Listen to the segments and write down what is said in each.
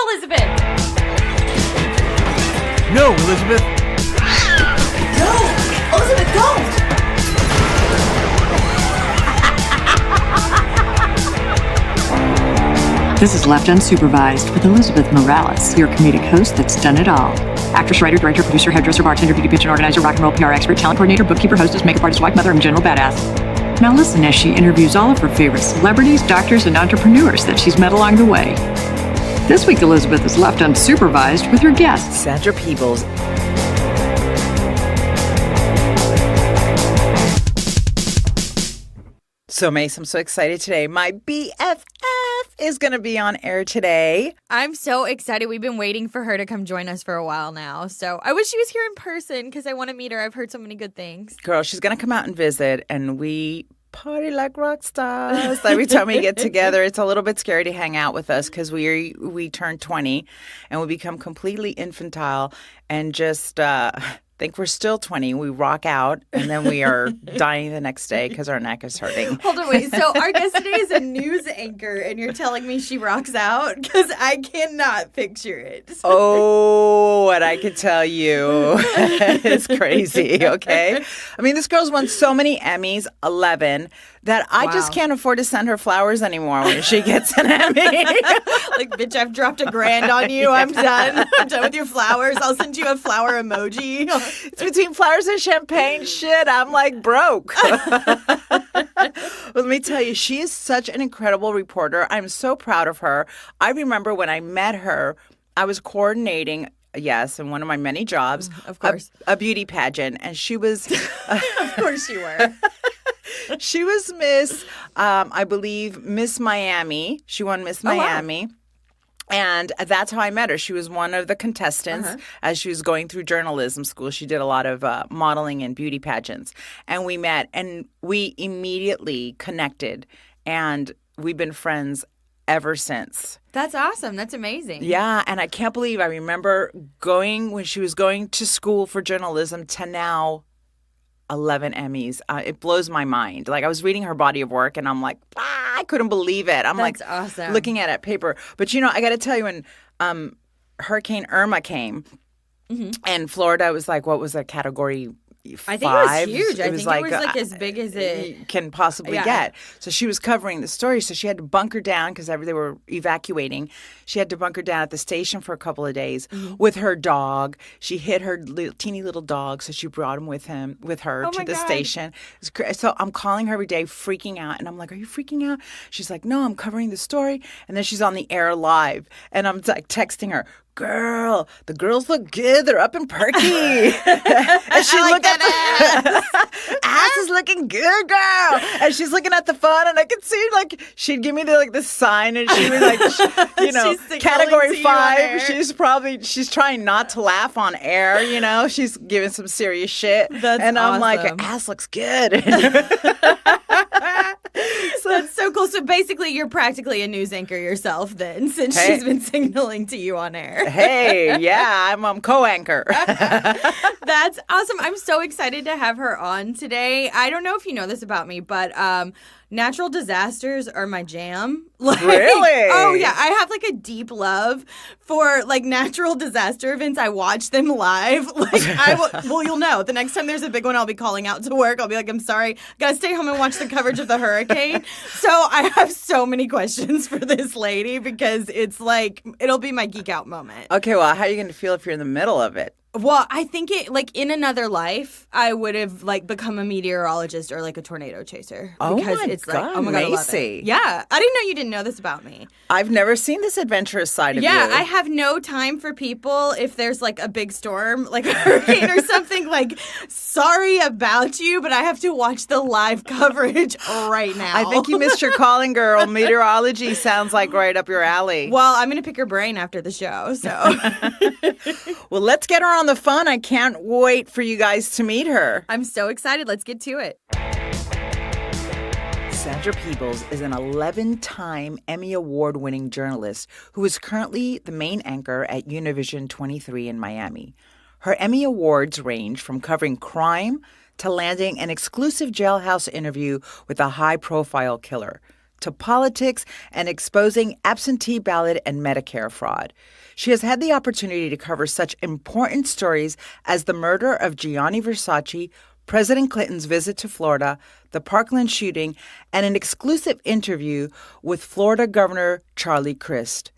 Elizabeth! No, Elizabeth! No! Elizabeth, don't! This is Left Unsupervised with Elizabeth Morales, your comedic host that's done it all. Actress, writer, director, producer, hairdresser, bartender, beauty pageant organizer, rock and roll PR expert, talent coordinator, bookkeeper, hostess, makeup artist, wife, mother, and general badass. Now listen as she interviews all of her favorite celebrities, doctors, and entrepreneurs that she's met along the way. This week, Elizabeth is left unsupervised with her guest, Sandra Peebles. So, Mace, I'm so excited today. My BFF is going to be on air today. I'm so excited. We've been waiting for her to come join us for a while now. So I wish she was here in person because I want to meet her. I've heard so many good things. Girl, she's going to come out and visit, and we party like rock stars. Every time we get together, it's a little bit scary to hang out with us because we turn 20 and we become completely infantile and just think we're still 20. We rock out, and then we are dying the next day because our neck is hurting. Hold on, wait. So our guest today is a news anchor, and you're telling me she rocks out? Because I cannot picture it. Oh, what I could tell you is crazy, okay? I mean, this girl's won so many Emmys, 11, that I just can't afford to send her flowers anymore when she gets an Emmy. Like, bitch, I've dropped $1,000 on you. I'm done. I'm done with your flowers. I'll send you a flower emoji. It's between flowers and champagne. Shit, I'm like broke. Let me tell you, she is such an incredible reporter. I'm so proud of her. I remember when I met her, I was coordinating, yes, in one of my many jobs, of course, a beauty pageant, and she was, of course, you were. She was Miss, I believe, Miss Miami. She won Miss Miami. Wow. And that's how I met her. She was one of the contestants as she was going through journalism school. She did a lot of modeling and beauty pageants. And we met, and we immediately connected. And we've been friends ever since. That's awesome. That's amazing. Yeah. And I can't believe I remember when she was going to school for journalism to now 11 Emmys. It blows my mind. Like, I was reading her body of work and I'm like, I couldn't believe it. That's awesome. Looking at it paper. But, I got to tell you, when Hurricane Irma came and Florida was like, what was that, category 5? I think it was huge. I think it was like as big as it can possibly get. So she was covering the story. So she had to bunker down because they were evacuating. She had to bunker down at the station for a couple of days with her dog. She hid her teeny little dog, so she brought him with her to the station. So I'm calling her every day, freaking out, and I'm like, "Are you freaking out?" She's like, "No, I'm covering the story." And then she's on the air live, and I'm like texting her, "Girl, the girls look good. They're up and perky." And she looked at the ass is looking good, girl. And she's looking at the phone, and I could see like she'd give me the sign, and she was like, category 5. She's trying not to laugh on air. She's giving some serious shit. And I'm like, her ass looks good. That's so cool. So basically, you're practically a news anchor yourself then, since she's been signaling to you on air. Hey, yeah, I'm co-anchor. That's awesome. I'm so excited to have her on today. I don't know if you know this about me, but natural disasters are my jam. Really? Oh, yeah. I have a deep love for natural disaster events. I watch them live. You'll know. The next time there's a big one, I'll be calling out to work. I'll be like, I'm sorry. Gotta stay home and watch the coverage of the hurricane. So I have so many questions for this lady because it's it'll be my geek out moment. Okay, well, how are you going to feel if you're in the middle of it? Well, I think in another life, I would have become a meteorologist or a tornado chaser. Because it's God, oh my God, I love Macy. it. Yeah. I didn't know you didn't know this about me. I've never seen this adventurous side of you. Yeah, I have no time for people if there's a big storm, like a hurricane or something. Sorry about you, but I have to watch the live coverage right now. I think you missed your calling, girl. Meteorology sounds like right up your alley. Well, I'm going to pick her brain after the show, so. Well, let's get her on the phone. I can't wait for you guys to meet her. I'm so excited. Let's get to it. Sandra Peebles is an 11-time Emmy Award-winning journalist who is currently the main anchor at Univision 23 in Miami. Her Emmy Awards range from covering crime to landing an exclusive jailhouse interview with a high-profile killer. to politics and exposing absentee ballot and Medicare fraud. She has had the opportunity to cover such important stories as the murder of Gianni Versace, President Clinton's visit to Florida, the Parkland shooting, and an exclusive interview with Florida Governor Charlie Crist.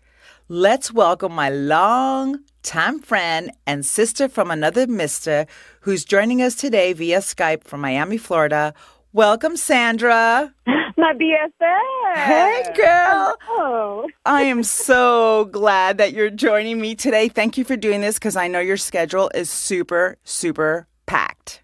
Let's welcome my long-time friend and sister from another mister who's joining us today via Skype from Miami, Florida. Welcome, Sandra. My BFF. Hey, girl. Hello. I am so glad that you're joining me today. Thank you for doing this because I know your schedule is super, super packed.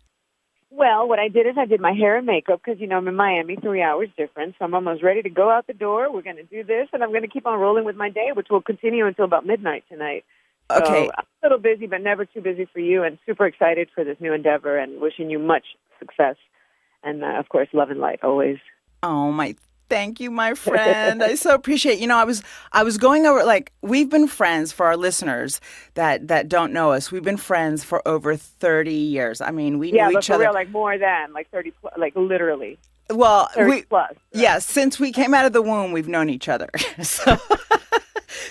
Well, what I did is I did my hair and makeup because, you know, I'm in Miami, 3 hours difference. So I'm almost ready to go out the door. We're going to do this, and I'm going to keep on rolling with my day, which will continue until about midnight tonight. Okay. So I'm a little busy, but never too busy for you, and super excited for this new endeavor and wishing you much success. And, of course, love and light always. Oh, thank you, my friend. I so appreciate. You know, I was going over, like, we've been friends, for our listeners that don't know us. We've been friends for over 30 years. I mean, we knew each other. Yeah, like more than, like 30, like literally. Well, 30 plus. Right? Yeah, since we came out of the womb, we've known each other.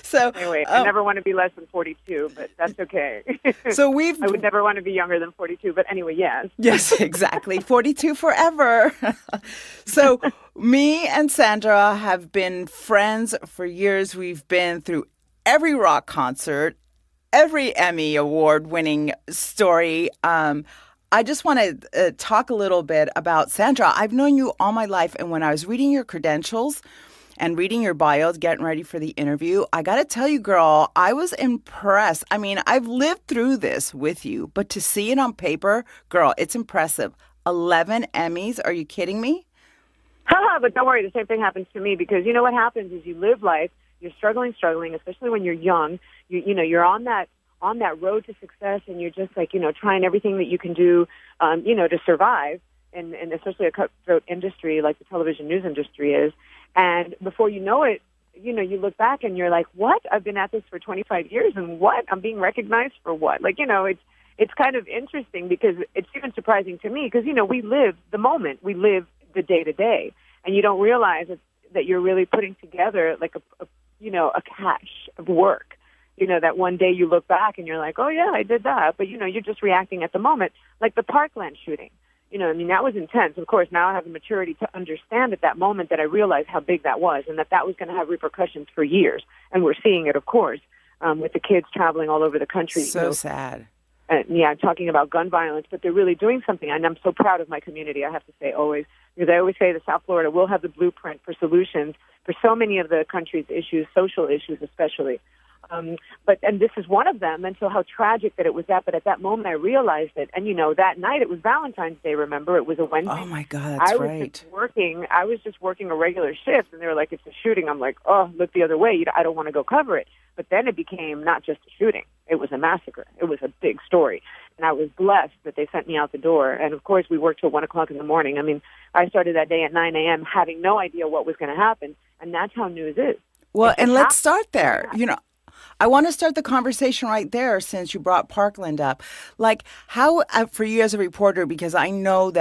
So anyway, I never want to be less than 42, but that's okay. So I would never want to be younger than 42, but anyway, yes. Yes, exactly. 42 forever. So me and Sandra have been friends for years. We've been through every rock concert, every Emmy Award winning story. I just want to talk a little bit about Sandra. I've known you all my life, and when I was reading your credentials and reading your bio, getting ready for the interview, I got to tell you, girl, I was impressed. I mean, I've lived through this with you, but to see it on paper, girl, it's impressive. 11 Emmys. Are you kidding me? But don't worry, the same thing happens to me because you know what happens is you live life, you're struggling, especially when you're young. You know, you're on that road to success, and you're just like, you know, trying everything that you can do, you know, to survive, and especially a cutthroat industry like the television news industry is. And before you know it, you know, you look back and you're like, what? I've been at this for 25 years, and what? I'm being recognized for what? Like, you know, it's kind of interesting because it's even surprising to me because, you know, we live the moment. We live the day-to-day, and you don't realize that you're really putting together like a cache of work. You know, that one day you look back and you're like, oh, yeah, I did that. But, you know, you're just reacting at the moment, like the Parkland shooting. You know, I mean, that was intense. Of course, now I have the maturity to understand at that moment that I realized how big that was and that was going to have repercussions for years. And we're seeing it, of course, with the kids traveling all over the country. So you know, sad. Yeah, talking about gun violence, but they're really doing something. And I'm so proud of my community, I have to say, always. Because I always say that South Florida will have the blueprint for solutions for so many of the country's issues, social issues especially. And this is one of them, and so how tragic that it was that. But at that moment, I realized it. And, you know, that night, it was Valentine's Day, remember? It was a Wednesday. Oh, my God, that's right. I was just working a regular shift, and they were like, it's a shooting. I'm like, oh, look the other way. I don't want to go cover it. But then it became not just a shooting. It was a massacre. It was a big story. And I was blessed that they sent me out the door. And, of course, we worked till 1 o'clock in the morning. I mean, I started that day at 9 a.m. having no idea what was going to happen. And that's how news is. Well, and let's start there. You know, I want to start the conversation right there since you brought Parkland up. Like, how, for you as a reporter, because I know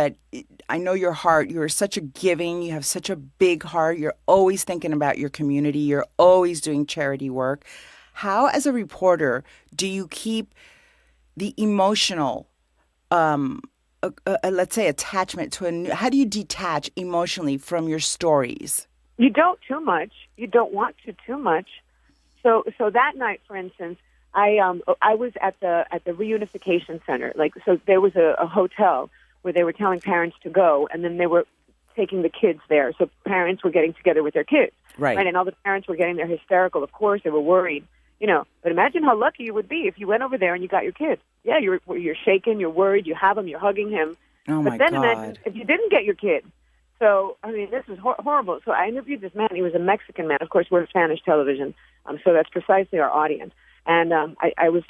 your heart, you're such a giving, you have such a big heart, you're always thinking about your community, you're always doing charity work. How, as a reporter, do you keep the emotional, let's say, attachment to how do you detach emotionally from your stories? You don't too much. You don't want to too much. So that night, for instance, I was at the reunification center. Like, so there was a hotel where they were telling parents to go, and then they were taking the kids there. So parents were getting together with their kids, right? And all the parents were getting there hysterical. Of course, they were worried, you know. But imagine how lucky you would be if you went over there and you got your kids. Yeah, you're shaking, you're worried, you have them, you're hugging him. Oh my God! But then imagine if you didn't get your kid. So, I mean, this is horrible. So I interviewed this man. He was a Mexican man. Of course, we're Spanish television, so that's precisely our audience. And I was,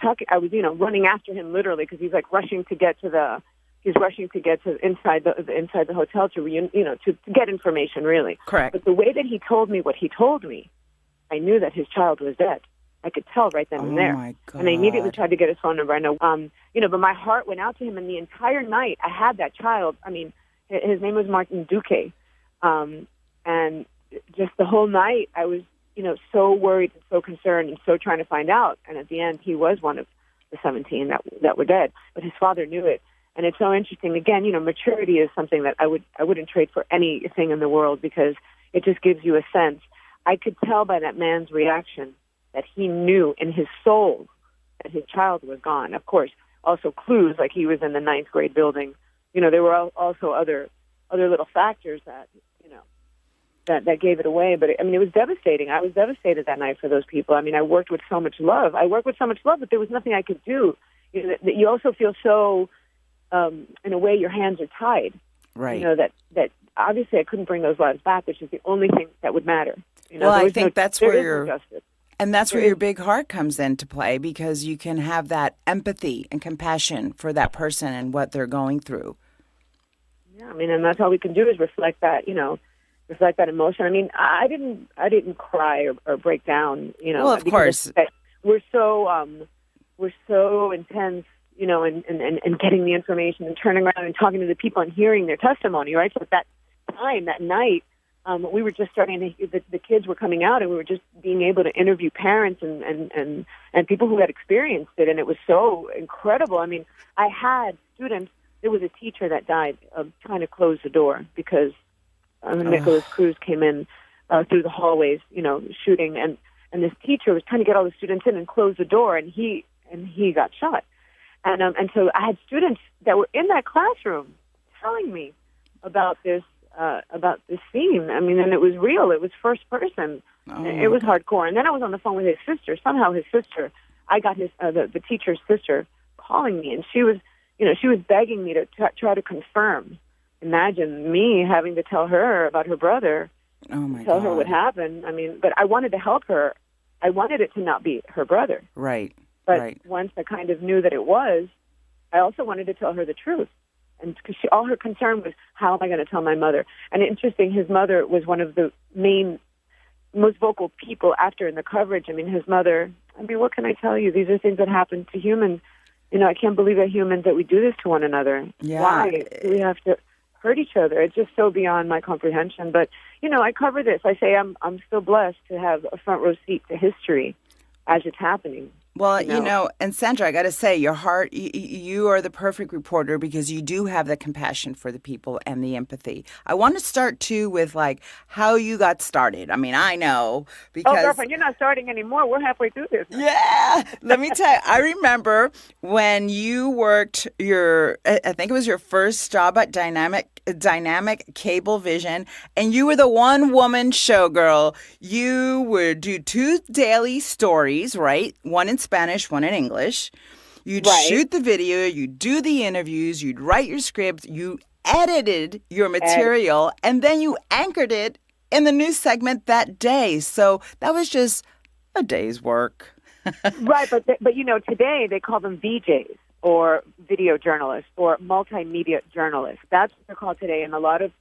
you know, running after him literally because he's like rushing to get to inside the hotel to get information, really. Correct. But the way that he told me what he told me, I knew that his child was dead. I could tell right then and there. Oh my God. And I immediately tried to get his phone number. I know, but my heart went out to him, and the entire night I had that child. I mean, his name was Martin Duque, and just the whole night, I was, so worried and so concerned and so trying to find out. And at the end, he was one of the 17 that were dead. But his father knew it. And it's so interesting. Again, maturity is something that I wouldn't trade for anything in the world, because it just gives you a sense. I could tell by that man's reaction that he knew in his soul that his child was gone. Of course, also clues, like he was in the 9th grade building. There were also other little factors that, that gave it away. But, it was devastating. I was devastated that night for those people. I worked with so much love. But there was nothing I could do. You also feel so, in a way, your hands are tied. Right. That obviously I couldn't bring those lives back, which is the only thing that would matter. Well, I think that's where justice. And that's where your big heart comes into play, because you can have that empathy and compassion for that person and what they're going through. Yeah, and that's all we can do is reflect that, reflect that emotion. I didn't cry or break down, Well, of course. We're so intense, and getting the information and turning around and talking to the people and hearing their testimony, right? So at that time, that night, we were just starting to, the kids were coming out, and we were just being able to interview parents and people who had experienced it, and it was so incredible. I had students. There was a teacher that died trying to close the door because Nicholas Cruz came in through the hallways, shooting, and this teacher was trying to get all the students in and close the door, and he got shot. And so I had students that were in that classroom telling me about this scene. And it was real. It was first person. It was hardcore. And then I was on the phone with his sister. Somehow his sister, I got the teacher's sister calling me, and she was begging me to try to confirm. Imagine me having to tell her about her brother, tell her what happened. But I wanted to help her. I wanted it to not be her brother. Right. But once I kind of knew that it was, I also wanted to tell her the truth. And because all her concern was, how am I going to tell my mother? And interesting, his mother was one of the most vocal people after in the coverage. His mother, what can I tell you? These are things that happen to humans. I can't believe that humans, that we do this to one another. Yeah. Why do we have to hurt each other? It's just so beyond my comprehension. But, I cover this. I say I'm still blessed to have a front row seat to history as it's happening. Well, and Sandra, I got to say, your heart, you are the perfect reporter, because you do have the compassion for the people and the empathy. I want to start, too, with, how you got started. I know, because... Oh, girlfriend, you're not starting anymore. We're halfway through this. Yeah. Let me tell you, I remember when you worked I think it was your first job at Dynamic Cablevision, and you were the one-woman showgirl. You would do 2 daily stories, right? One in Spanish, one in English. You'd shoot the video, you'd do the interviews, you'd write your script, you edited your material, and then you anchored it in the news segment that day. So that was just a day's work. Right, but today they call them VJs, or video journalists, or multimedia journalists. That's what they're called today, and a lot of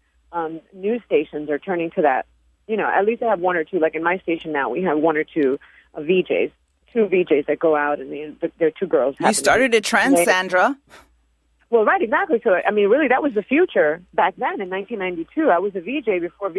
news stations are turning to that. At least I have 1 or 2. Like in my station now, we have 1 or 2 VJs. 2 VJs that go out, and there are 2 girls. You started a trend, Sandra. Well, right, exactly. So, really, that was the future back then in 1992. I was a VJ before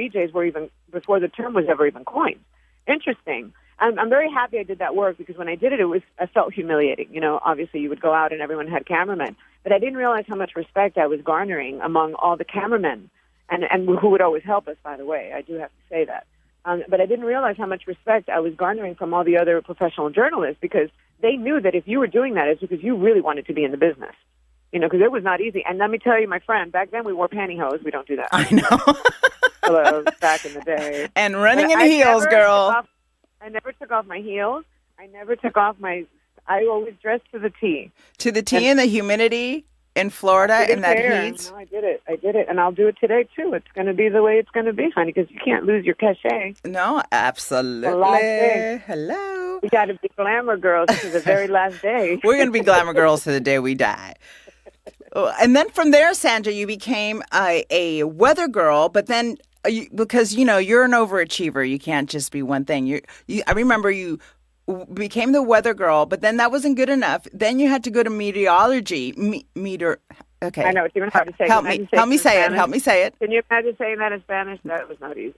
the term was ever even coined. Interesting. I'm very happy I did that work, because when I did it, I felt humiliating. Obviously you would go out and everyone had cameramen, but I didn't realize how much respect I was garnering among all the cameramen, and who would always help us, by the way. I do have to say that. But I didn't realize how much respect I was garnering from all the other professional journalists, because they knew that if you were doing that, it's because you really wanted to be in the business. Because it was not easy. And let me tell you, my friend, back then we wore pantyhose. We don't do that. I know. Hello, back in the day. And running in heels, girl. I never took off my heels. I never took off I always dressed to the T. To the T in the humidity in Florida in that heat? No, I did it. And I'll do it today, too. It's going to be the way it's going to be, honey, because you can't lose your cachet. No, absolutely. The last day. Hello. We got to be glamour girls to the very last day. We're going to be glamour girls to the day we die. And then from there, Sandra, you became a weather girl, but then because, you're an overachiever. You can't just be one thing. I remember you became the weather girl, but then that wasn't good enough. Then you had to go to meteorology. Okay. I know it's even hard to say. Help me say it. Help me say it. Can you imagine saying that in Spanish? That was not easy.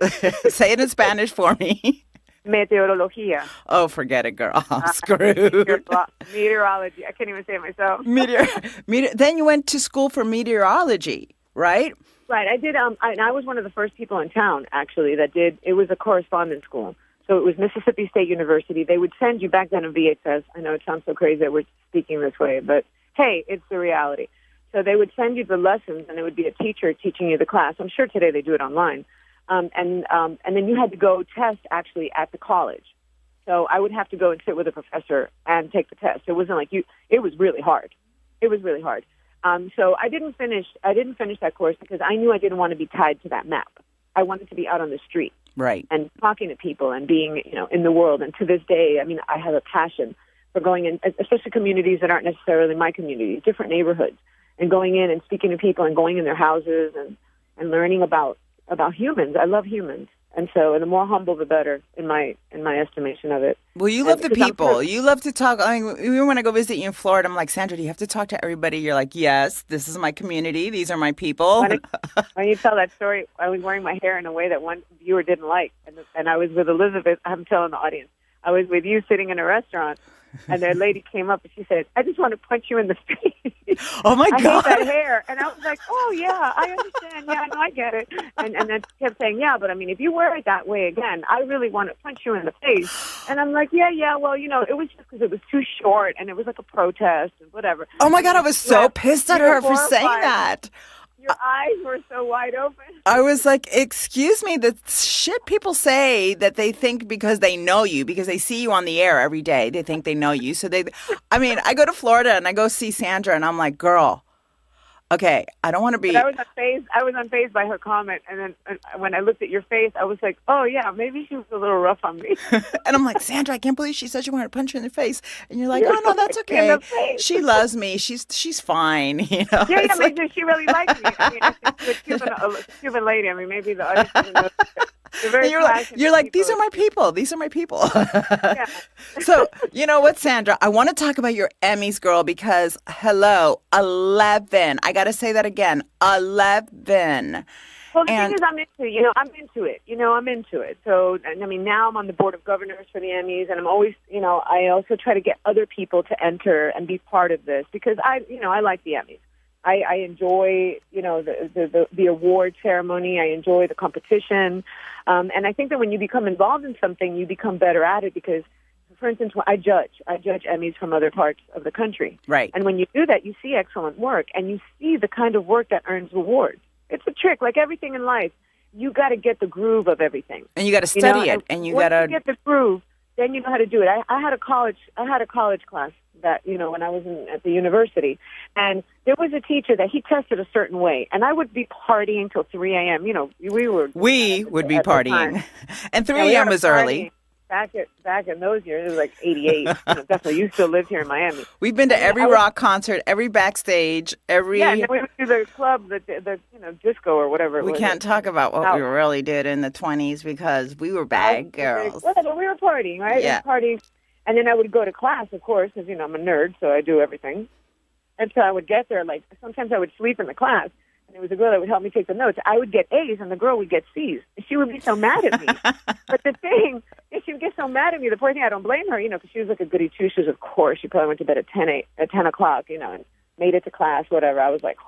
Say it in Spanish for me. Meteorología. Oh, forget it, girl. I'm screwed. Meteorology. I can't even say it myself. Then you went to school for meteorology, right? Right. I did. I was one of the first people in town, actually, that did. It was a correspondence school. So it was Mississippi State University. They would send you back then in VHS. I know it sounds so crazy that we're speaking this way, but hey, it's the reality. So they would send you the lessons, and it would be a teacher teaching you the class. I'm sure today they do it online. And then you had to go test, actually, at the college. So I would have to go and sit with a professor and take the test. It wasn't like it was really hard. It was really hard. So I didn't finish that course because I knew I didn't want to be tied to that map. I wanted to be out on the street. Right. And talking to people and being, in the world. And to this day, I mean, I have a passion for going in, especially communities that aren't necessarily my community, different neighborhoods, and going in and speaking to people and going in their houses and learning about humans. I love humans. And so the more humble, the better in my estimation of it. Well, you love the people. You love to talk. I mean, even when I go visit you in Florida, I'm like, Sandra, do you have to talk to everybody? You're like, yes, this is my community. These are my people. When you tell that story, I was wearing my hair in a way that one viewer didn't like. And I was with Elizabeth. I'm telling the audience. I was with you sitting in a restaurant, and that lady came up and she said, I just want to punch you in the face. Oh, my God. I hate that hair. And I was like, oh, yeah, I understand. Yeah, no, I get it. And then she kept saying, yeah, but I mean, if you wear it that way again, I really want to punch you in the face. And I'm like, yeah, well, it was just because it was too short and it was like a protest and whatever. Oh, my God, I was so pissed at her for saying that. Your eyes were so wide open. I was like, excuse me, the shit people say that they think because they know you, because they see you on the air every day, they think they know you. So I go to Florida and I go see Sandra and I'm like, girl, okay, I don't want to be. But I was unfazed by her comment. And then when I looked at your face, I was like, oh, yeah, maybe she was a little rough on me. And I'm like, Sandra, I can't believe she said she wanted to punch you in the face. And you're like, oh, no, that's okay. She loves me. She's fine. Yeah, maybe she really likes me. I mean, I think she's a Cuban lady. I mean, maybe the audience doesn't know. You're like, these are my people. These are my people. Yeah. So, you know what, Sandra? I want to talk about your Emmys, girl, because, 11. I got to say that again. 11. Well, the thing is, I'm into it. So, I mean, now I'm on the board of governors for the Emmys, and I'm always, I also try to get other people to enter and be part of this because I like the Emmys. I enjoy, the award ceremony. I enjoy the competition. And I think that when you become involved in something, you become better at it because, for instance, I judge Emmys from other parts of the country. Right. And when you do that, you see excellent work and you see the kind of work that earns awards. It's a trick. Like everything in life, you got to get the groove of everything. And you got to study it. And you got to get the groove. Then you know how to do it. I had a college class that, when I was at the university, and there was a teacher that he tested a certain way, and I would be partying till 3 a.m. We would be partying, and 3 a.m. was early. Back in those years, it was like 88. Definitely, you still lived here in Miami. We've been to every rock concert, every backstage, every. Yeah, and then we went to the club, the disco or whatever. We can't talk about what we really did in the 20s because we were bad girls. Well, we were partying, right? Yeah. Partying. And then I would go to class, of course, because, I'm a nerd, so I do everything. And so I would get there, like, sometimes I would sleep in the class, and there was a girl that would help me take the notes. I would get A's, and the girl would get C's. And she would be so mad at me. But the thing is, she would get so mad at me. The poor thing, I don't blame her, because she was like a goody two-shoes, of course. She probably went to bed at 10 o'clock, and made it to class, whatever. I was like,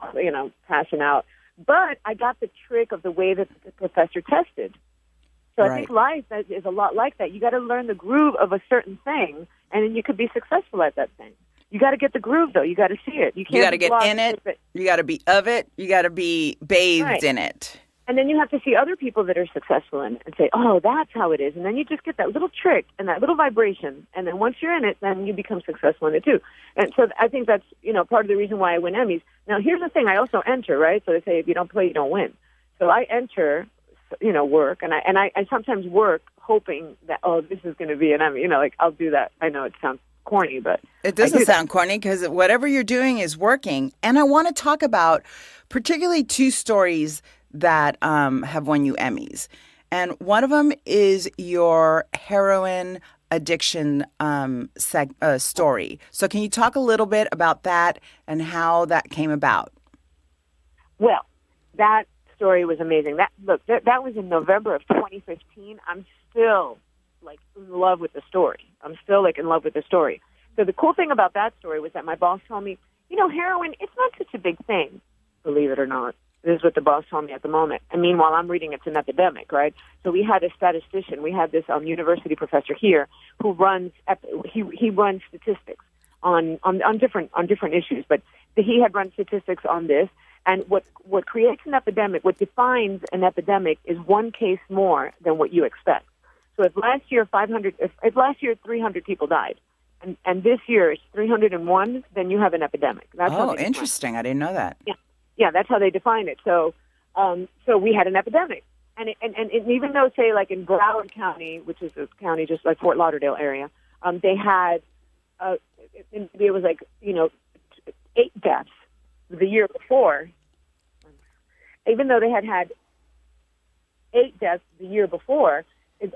passing out. But I got the trick of the way that the professor tested. So I think life is a lot like that. You got to learn the groove of a certain thing, and then you could be successful at that thing. You got to get the groove, though. You got to see it. You got to get in it. You got to be of it. You got to be bathed in it. And then you have to see other people that are successful in it and say, oh, that's how it is. And then you just get that little trick and that little vibration. And then once you're in it, then you become successful in it, too. And so I think that's, part of the reason why I win Emmys. Now, here's the thing. I also enter, right? So they say if you don't play, you don't win. So I enter, work. And I sometimes work hoping that, this is going to be an Emmy. I'll do that. I know it sounds corny, but it doesn't sound corny because whatever you're doing is working. And I want to talk about particularly two stories that have won you Emmys. And one of them is your heroin addiction story. So can you talk a little bit about that and how that came about? Well, that story was amazing. That was in November of 2015. I'm still like in love with the story. So the cool thing about that story was that my boss told me, heroin, it's not such a big thing, believe it or not. This is what the boss told me at the moment. And meanwhile, I'm reading it's an epidemic, right? So we had a statistician. We had this university professor here who runs he runs statistics on different issues, but he had run statistics on this. And what creates an epidemic, what defines an epidemic, is one case more than what you expect. So if last year 300 people died, and this year it's 301, then you have an epidemic. That's interesting. I didn't know that. Yeah, that's how they define it. So we had an epidemic, and even though, say, like in Broward County, which is a county just like Fort Lauderdale area, they had it was like 8 deaths the year before. Even though they had 8 deaths the year before,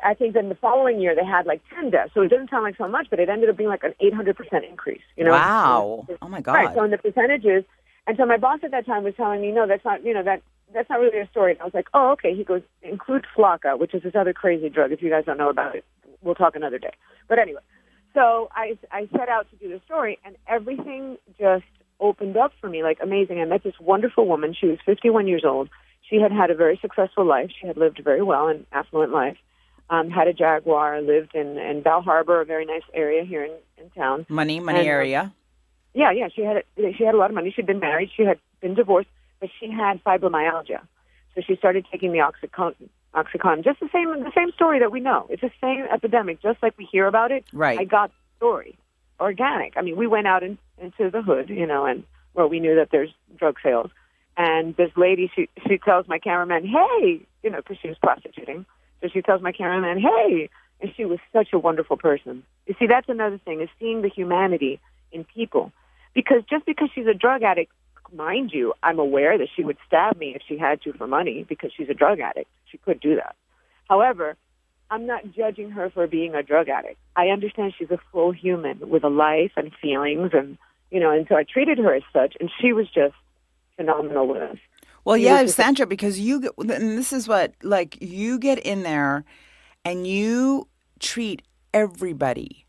I think then the following year they had like 10 deaths. So it doesn't sound like so much, but it ended up being like an 800% increase. Wow! Oh my God! Right. So in the percentages, and so my boss at that time was telling me, no, that's not that's not really a story. And I was like, oh, okay. He goes, include Flocka, which is this other crazy drug. If you guys don't know about it, we'll talk another day. But anyway, so I set out to do the story, and everything just opened up for me like amazing. I met this wonderful woman. She was 51 years old. She had a very successful life. She had lived very well, an affluent life. Had a Jaguar, lived in Bal Harbor, a very nice area here in town. Money area. Yeah. She had a lot of money. She'd been married. She had been divorced, but she had fibromyalgia. So she started taking the Oxycontin. Just the same story that we know. It's the same epidemic, just like we hear about it. Right. I got the story. Organic. I mean, we went out into the hood, and where we knew that there's drug sales. And this lady, she tells my cameraman, hey, because she was prostituting. So she tells my cameraman, hey, and she was such a wonderful person. You see, that's another thing, is seeing the humanity in people. Because just because she's a drug addict, mind you, I'm aware that she would stab me if she had to for money because she's a drug addict. She could do that. However, I'm not judging her for being a drug addict. I understand she's a full human with a life and feelings, and so I treated her as such, and she was just phenomenal with us. Well, yeah, Sandra, because and this is what, like, you get in there and you treat everybody,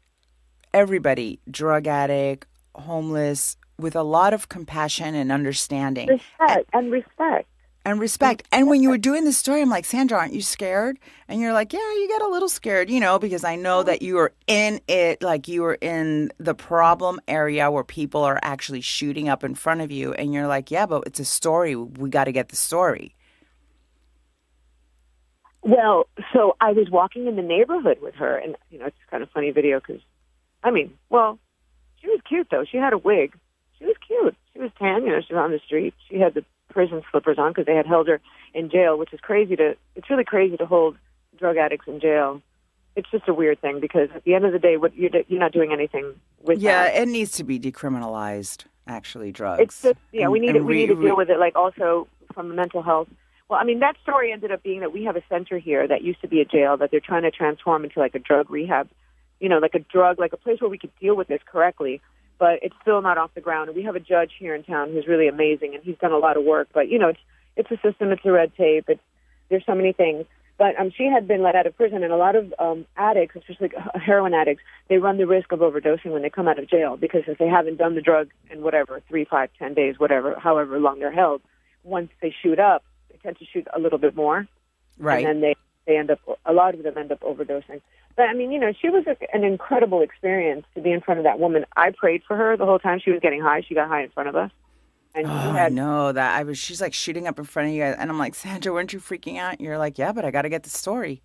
drug addict, homeless, with a lot of compassion and understanding. Respect. And when you were doing this story, I'm like, Sandra, aren't you scared? And you're like, yeah, you get a little scared, because I know that you were in it, like you were in the problem area where people are actually shooting up in front of you. And you're like, yeah, but it's a story. We got to get the story. Well, so I was walking in the neighborhood with her, and, it's kind of funny video because, she was cute, though. She had a wig. She was cute. She was tan, she was on the street. She had the prison slippers on because they had held her in jail, which is it's really crazy to hold drug addicts in jail. It's just a weird thing because at the end of the day, you're not doing anything with that. Yeah, it needs to be decriminalized, actually, drugs. It's just, we need to deal with it, like, also from mental health. Well, I mean, that story ended up being that we have a center here that used to be a jail that they're trying to transform into like a drug rehab, like a place where we could deal with this correctly. But it's still not off the ground. And we have a judge here in town who's really amazing, and he's done a lot of work. But, it's a system, it's a red tape, there's so many things. But she had been let out of prison, and a lot of addicts, especially heroin addicts, they run the risk of overdosing when they come out of jail because if they haven't done the drug in 3, 5, 10 days, however long they're held, once they shoot up, they tend to shoot a little bit more. Right. And then a lot of them end up overdosing. But, I mean, she was an incredible experience to be in front of that woman. I prayed for her the whole time she was getting high. She got high in front of us. And I know that. She's like shooting up in front of you guys. And I'm like, Sandra, weren't you freaking out? And you're like, yeah, but I got to get the story.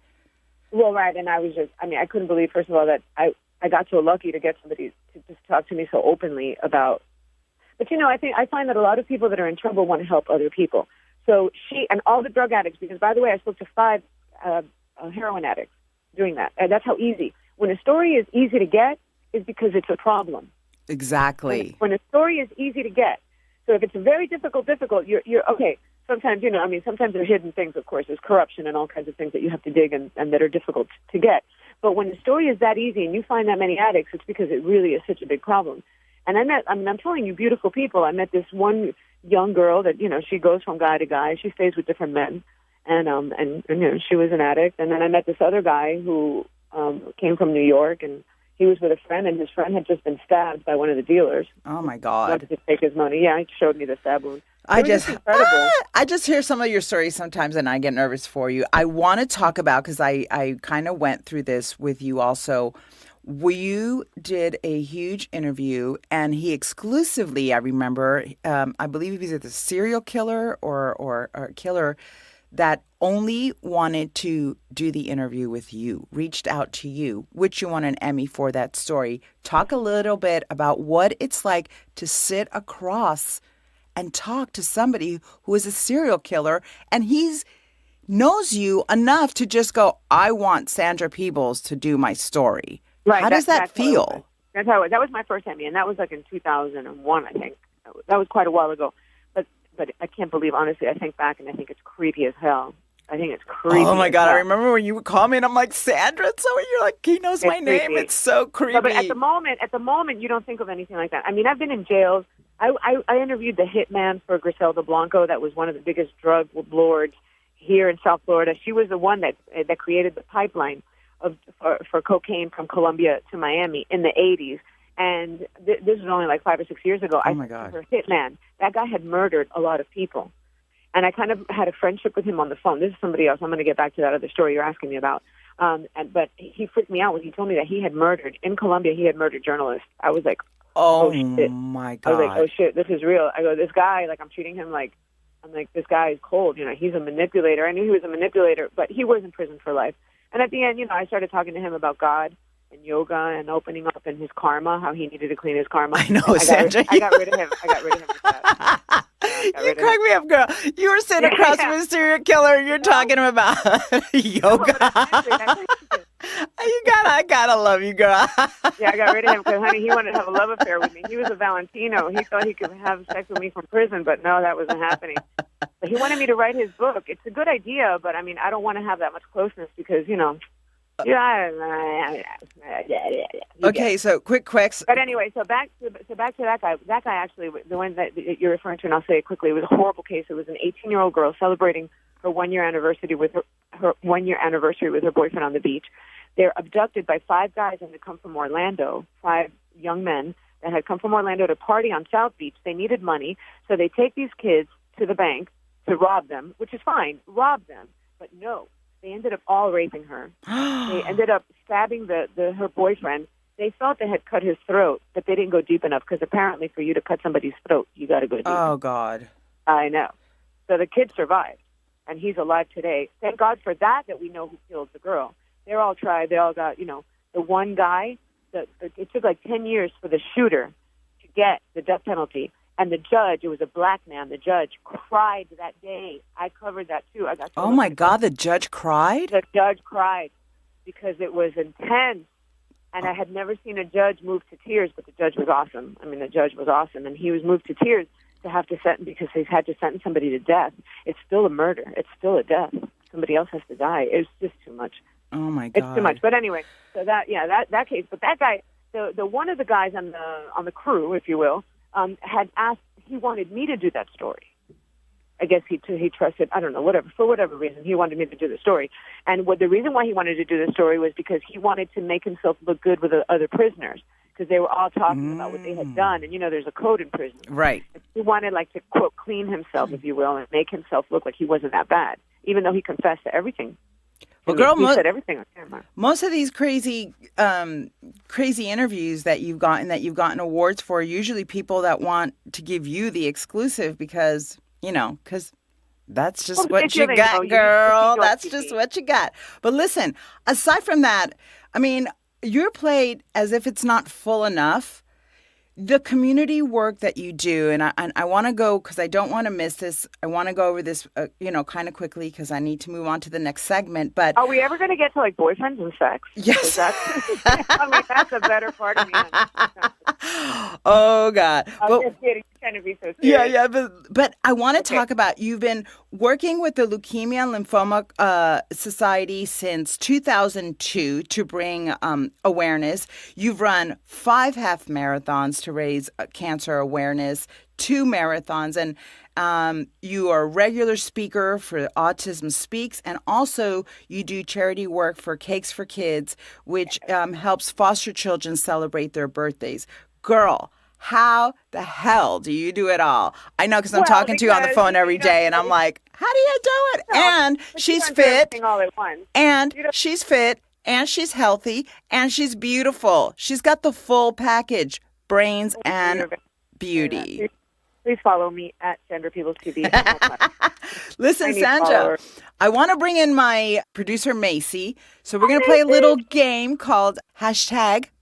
Well, right. And I was I couldn't believe, first of all, that I got so lucky to get somebody to just talk to me so openly about. But, I find that a lot of people that are in trouble want to help other people. So she and all the drug addicts, because, by the way, I spoke to 5 heroin addicts doing that. And that's how easy. When a story is easy to get, is because it's a problem. Exactly. When a story is easy to get. So if it's very difficult, you're okay. Sometimes, sometimes there are hidden things, of course. There's corruption and all kinds of things that you have to dig and that are difficult to get. But when the story is that easy and you find that many addicts, it's because it really is such a big problem. And I'm telling you, beautiful people. I met this one young girl that, you know, she goes from guy to guy. She stays with different men. And you know, she was an addict. And then I met this other guy who came from New York, and he was with a friend, and his friend had just been stabbed by one of the dealers. Oh, my God. Wanted to take his money. Yeah, he showed me the stab wound. I It was just incredible. I just hear some of your stories sometimes and I get nervous for you. I want to talk about, because I kind of went through this with you also. You did a huge interview, and he exclusively, I remember, I believe he was either a serial killer or a killer that only wanted to do the interview with you, reached out to you, which you won an Emmy for that story. Talk a little bit about what it's like to sit across and talk to somebody who is a serial killer, and he's knows you enough to just go, I want Sandra Peebles to do my story. Right. How does that that's how it was. feel? That's how it was. That was my first Emmy, and that was like in 2001, I think. That was quite a while ago. But I can't believe, honestly, I think back and I think it's creepy as hell. I think it's creepy. Oh my as God! hell. I remember when you would call me and I'm like, Sandra, so you're like, he knows my name. creepy. It's so creepy. No, but at the moment, you don't think of anything like that. I mean, I've been in jails. I interviewed the hitman for Griselda Blanco. That was one of the biggest drug lords here in South Florida. She was the one that created the pipeline for cocaine from Colombia to Miami in the 80s. And this was only like 5 or 6 years ago. Oh, my God. Her hitman. That guy had murdered a lot of people. And I kind of had a friendship with him on the phone. This is somebody else. I'm going to get back to that other story you're asking me about. But he freaked me out when he told me that he had murdered, in Colombia, he had murdered journalists. I was like, oh shit. my I God. was like, oh, shit, this is real. I go, this guy, like, I'm treating him like, I'm like, this guy is cold. You know, he's a manipulator. I knew he was a manipulator, but he was in prison for life. And at the end, you know, I started talking to him about God and yoga and opening up and his karma, how he needed to clean his karma. I know, Sandra. I got rid of him. I got rid of him with that. You crack me up, girl. You were sitting across from a serial killer. You're talking about yoga. I gotta love you, girl. Yeah, I got rid of him because, honey, he wanted to have a love affair with me. He was a Valentino. He thought he could have sex with me from prison, but no, that wasn't happening. But he wanted me to write his book. It's a good idea, but I mean, I don't want to have that much closeness because, you know. Okay, so quick. But anyway, so back to that guy. That guy actually, the one that you're referring to, and I'll say it quickly, it was a horrible case. It was an 18-year-old girl celebrating her 1-year anniversary with her 1-year anniversary with her boyfriend on the beach. They're abducted by 5 guys that had come from Orlando, 5 young men that had come from Orlando to party on South Beach. They needed money, so they take these kids to the bank to rob them, which is fine, rob them, but no. They ended up all raping her. They ended up stabbing her boyfriend. They thought they had cut his throat, but they didn't go deep enough because apparently for you to cut somebody's throat, you got to go deep. Oh, God. I know. So the kid survived, and he's alive today. Thank God for that we know who killed the girl. They're all tried. They all got, you know, the one guy, it took like 10 years for the shooter to get the death penalty. And the judge, it was a black man, the judge cried that day. I covered that too. Oh, my God, the judge cried? The judge cried because it was intense. And I had never seen a judge move to tears, but the judge was awesome. I mean, the judge was awesome. And he was moved to tears to have to sentence, because he's had to sentence somebody to death. It's still a murder. It's still a death. Somebody else has to die. It's just too much. Oh, my God. It's too much. But anyway, so that case. But that guy, the one of the guys on the crew, if you will, had asked, he wanted me to do that story. I guess he trusted, I don't know, for whatever reason, he wanted me to do the story. And the reason why he wanted to do the story was because he wanted to make himself look good with the other prisoners, because they were all talking about what they had done. And, you know, there's a code in prison. Right. He wanted, like, to, quote, clean himself, if you will, and make himself look like he wasn't that bad, even though he confessed to everything. Well, girl, he said everything on camera. Most of these crazy interviews that you've gotten awards for, are usually people that want to give you the exclusive because that's just what you got, girl. That's just what you got. But listen, aside from that, I mean, you're played as if it's not full enough. The community work that you do, and I want to go, because I don't want to miss this. I want to go over this, kind of quickly, because I need to move on to the next segment. But are we ever going to get to, like, boyfriends and sex? Yes. I mean, that's a better part of me. Oh, God. I'm just kidding. trying to be so serious. Yeah. But I want to talk about, you've been working with the Leukemia and Lymphoma Society since 2002 to bring awareness. You've run 5 half marathons to raise cancer awareness, 2 marathons, and you are a regular speaker for Autism Speaks, and also you do charity work for Cakes for Kids, which helps foster children celebrate their birthdays. Girl, how the hell do you do it all? I know, because I'm talking to you on the phone every day, and I'm like, how do you do it? And she's fit, all at once. and she's fit, and she's healthy, and she's beautiful. She's got the full package, brains and beauty. Please follow me at Sandra Peebles TV. Listen, Sandra, I want to bring in my producer, Macy. So we're going to play a little game called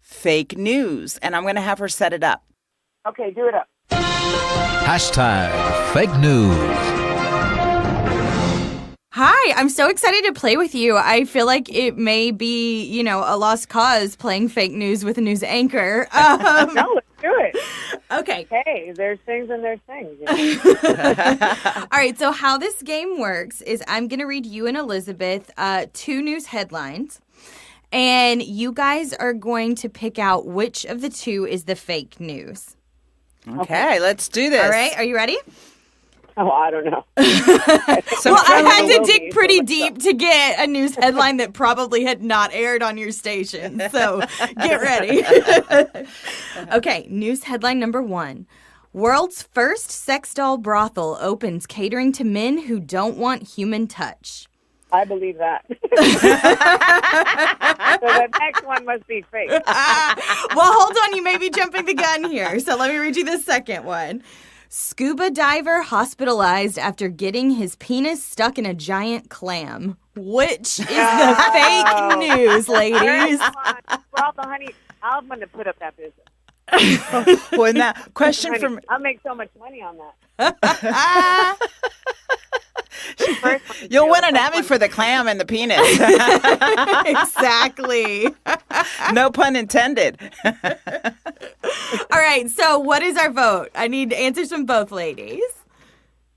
#Fake News, and I'm going to have her set it up. Okay, do it up. #Fake News. Hi, I'm so excited to play with you. I feel like it may be, a lost cause playing fake news with a news anchor. No, let's do it. Okay. Hey, there's things and there's things. All right, so how this game works is I'm going to read you and Elizabeth 2 news headlines, and you guys are going to pick out which of the 2 is the fake news. Okay, let's do this. All right, are you ready? Oh, I don't know. Well, I had to dig pretty deep to get a news headline that probably had not aired on your station. So get ready. Okay, news headline number 1. World's first sex doll brothel opens catering to men who don't want human touch. I believe that. So the next one must be fake. Well, hold on. You may be jumping the gun here. So let me read you the second one. Scuba diver hospitalized after getting his penis stuck in a giant clam. Which is the fake news, ladies? Well, honey, I'm going to put up that business. Well, now, question Honey, from... I'll make so much money on that. You'll win an Emmy for the clam and the penis. Exactly. No pun intended. All right, so what is our vote? I need answers from both ladies.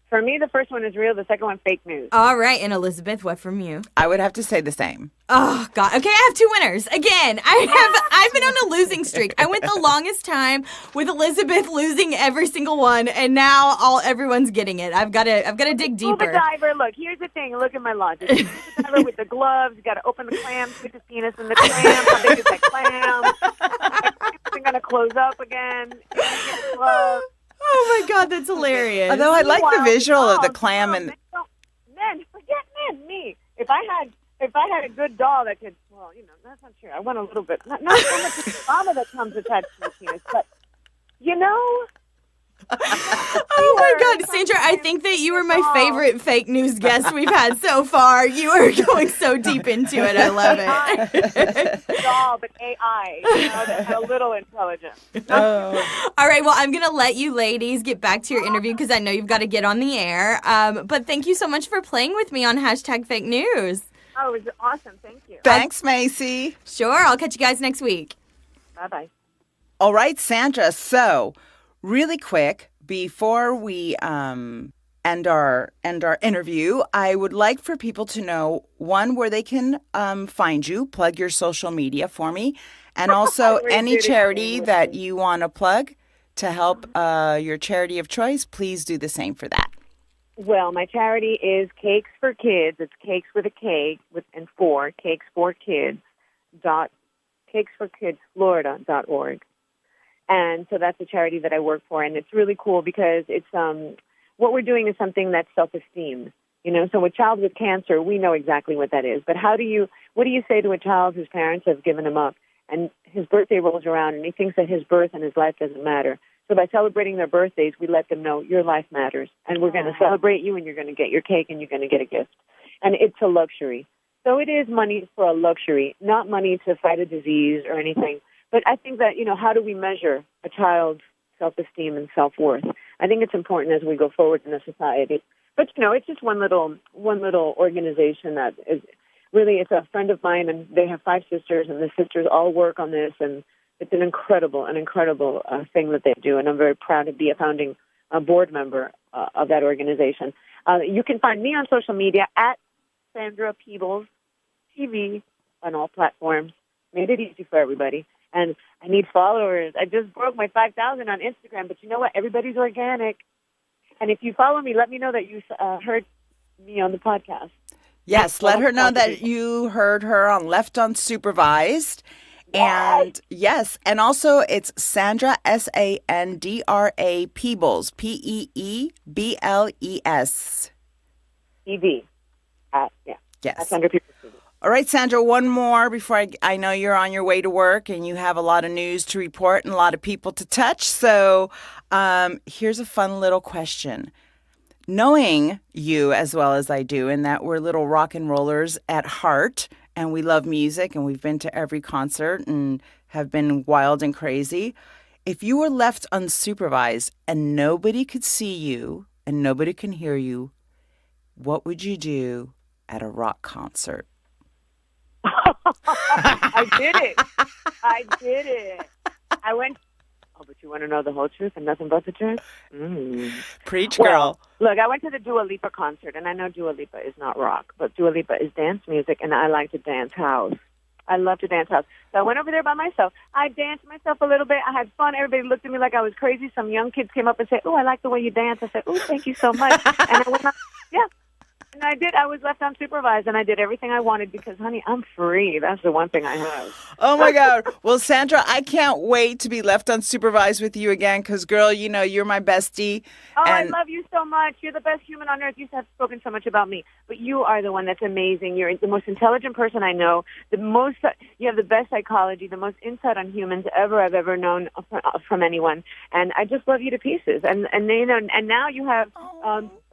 For me, the first one is real. The second one, fake news. All right, and Elizabeth, what from you? I would have to say the same. Oh, God. Okay, I have 2 winners. Again, I've been on a losing streak. I went the longest time with Elizabeth losing every single one, and now everyone's getting it. I've got to dig deeper. Scuba diver, look, here's the thing. Look at my logic. Scuba diver with the gloves. You got to open the clam, stick his penis in the clam. How big is that clam? It's going to close up again. Gloves. Oh, my God, that's hilarious. Although I like the visual of the clam and... Men, forget men, me. If I had a good doll that could, well, that's not true. I want a little bit, not so much the trauma that comes attached to the penis, but, Oh, my God, Sandra, I think that you were my favorite fake news guest we've had so far. You are going so deep into it. I love it. Doll, but AI, that had a little intelligence. Oh. All right, well, I'm going to let you ladies get back to your interview because I know you've got to get on the air. But thank you so much for playing with me on #Fake News. Oh, it was awesome. Thank you. Thanks, Macy. Sure, I'll catch you guys next week. Bye-bye. All right, Sandra. So, really quick, before we end our interview, I would like for people to know, one, where they can find you, plug your social media for me, and also any charity that you want to plug to help your charity of choice. Please do the same for that. Well, my charity is Cakes for Kids. It's Cakes with a K and 4, cakesforkidsflorida.org. And so that's a charity that I work for, and it's really cool because it's what we're doing is something that's self-esteem. So a child with cancer, we know exactly what that is. But what do you say to a child whose parents have given him up, and his birthday rolls around, and he thinks that his birth and his life doesn't matter? So by celebrating their birthdays, we let them know your life matters, and we're going to celebrate you, and you're going to get your cake, and you're going to get a gift. And it's a luxury. So it is money for a luxury, not money to fight a disease or anything. But I think that, how do we measure a child's self-esteem and self-worth? I think it's important as we go forward in the society. But, it's just one little organization that is really, it's a friend of mine, and they have 5 sisters, and the sisters all work on this, and it's an incredible thing that they do, and I'm very proud to be a founding a board member of that organization. You can find me on social media at Sandra Peebles TV on all platforms. Made it easy for everybody. And I need followers. I just broke my 5,000 on Instagram, but you know what? Everybody's organic. And if you follow me, let me know that you heard me on the podcast. Yes, let her know that you heard her on Left Unsupervised. And yes, and also it's Sandra, Sandra Peebles, Peebles. TV. Yes. Sandra Peebles TV. All right, Sandra, one more before I know you're on your way to work and you have a lot of news to report and a lot of people to touch. So here's a fun little question. Knowing you as well as I do, and that we're little rock and rollers at heart, and we love music, and we've been to every concert and have been wild and crazy. If you were left unsupervised and nobody could see you and nobody can hear you, what would you do at a rock concert? I did it. I went. Oh, but you want to know the whole truth and nothing but the truth? Preach, girl. Well, look, I went to the Dua Lipa concert, and I know Dua Lipa is not rock, but Dua Lipa is dance music, and I like to dance house. I love to dance house. So I went over there by myself. I danced myself a little bit. I had fun. Everybody looked at me like I was crazy. Some young kids came up and said, "Oh, I like the way you dance." I said, "Oh, thank you so much." And I went on, yeah. And I did. I was left unsupervised, and I did everything I wanted because, honey, I'm free. That's the one thing I have. Oh, my God. Well, Sandra, I can't wait to be left unsupervised with you again because, girl, you know, you're my bestie. Oh, and I love you so much. You're the best human on earth. You have spoken so much about me. But you are the one that's amazing. You're the most intelligent person I know. You have the best psychology, the most insight on humans I've ever known from anyone. And I just love you to pieces. And you know, and now you have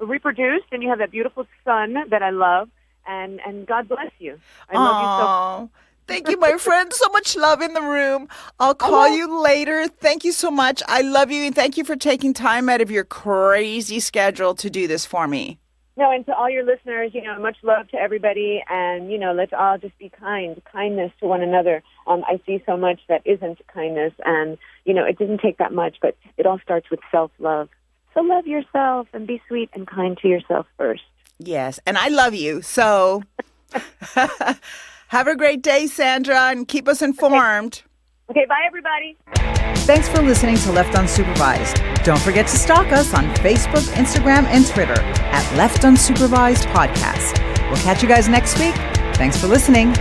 reproduced, and you have that beautiful son that I love. And God bless you. I love you so much. Thank you, my friend. So much love in the room. I'll call you later. Thank you so much. I love you, and thank you for taking time out of your crazy schedule to do this for me. No, and to all your listeners, you know, much love to everybody, and, you know, let's all just be kindness to one another. I see so much that isn't kindness, and, you know, it doesn't take that much, but it all starts with self-love. So love yourself and be sweet and kind to yourself first. Yes, and I love you, so... Have a great day, Sandra, and keep us informed. Okay, bye, everybody. Thanks for listening to Left Unsupervised. Don't forget to stalk us on Facebook, Instagram, and Twitter at Left Unsupervised Podcast. We'll catch you guys next week. Thanks for listening.